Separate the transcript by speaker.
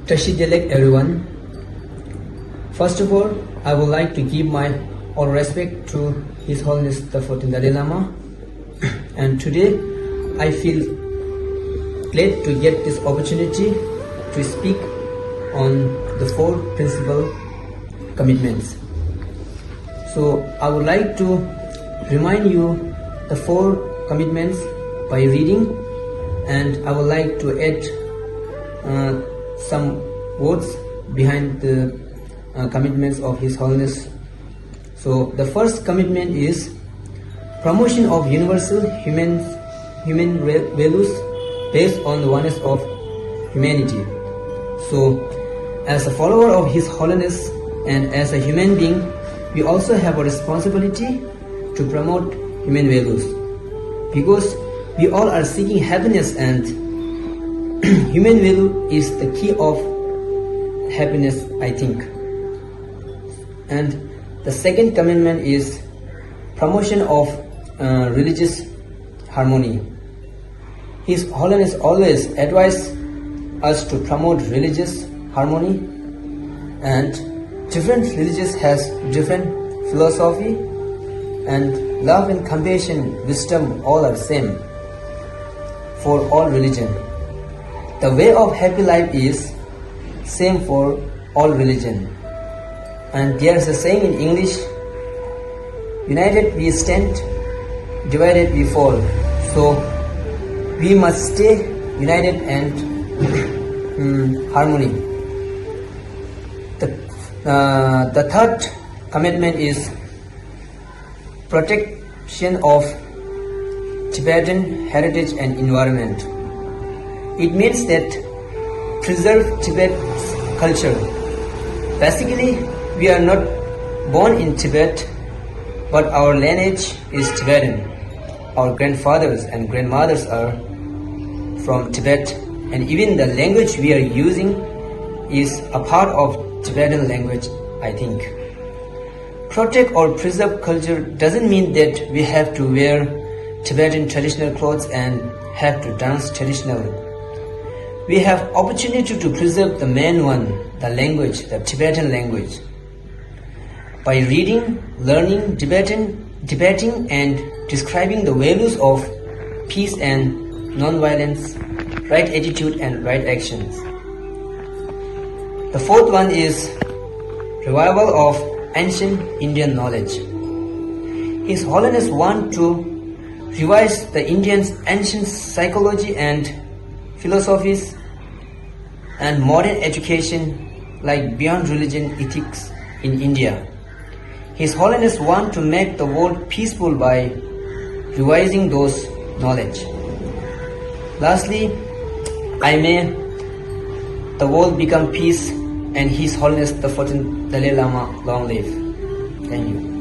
Speaker 1: Tashidelek everyone. First of all, I would like to give my all respect to His Holiness the 14th Dalai Lama. And today, I feel glad to get this opportunity to speak on the 4 principal commitments. So, I would like to remind you the 4 commitments by reading, and I would like to add some words behind the commitments of His Holiness. So the first commitment is promotion of universal human values based on the oneness of humanity. So as a follower of His Holiness and as a human being, we also have a responsibility to promote human values, because we all are seeking happiness, and human value is the key of happiness, I think. And the second commitment is promotion of religious harmony. His Holiness always advised us to promote religious harmony, and different religions has different philosophy, and love and compassion, wisdom, all are same for all religion. The way of happy life is same for all religion. And there is a saying in English, united we stand, divided we fall. So we must stay united and harmony. The third commitment is protection of Tibetan heritage and environment. It means that preserve Tibet's culture. Basically, we are not born in Tibet, but our lineage is Tibetan. Our grandfathers and grandmothers are from Tibet, and even the language we are using is a part of Tibetan language, I think. Protect or preserve culture doesn't mean that we have to wear Tibetan traditional clothes and have to dance traditionally. We have opportunity to preserve the main one, the language, the Tibetan language. By reading, learning, debating and describing the values of peace and non-violence, right attitude and right actions. The fourth one is revival of ancient Indian knowledge. His Holiness wants to revise the Indians' ancient psychology and philosophies and modern education like beyond religion ethics in India. His Holiness wants to make the world peaceful by revising those knowledge. Lastly, I may the world become peace, and His Holiness the 14th Dalai Lama long live. Thank you.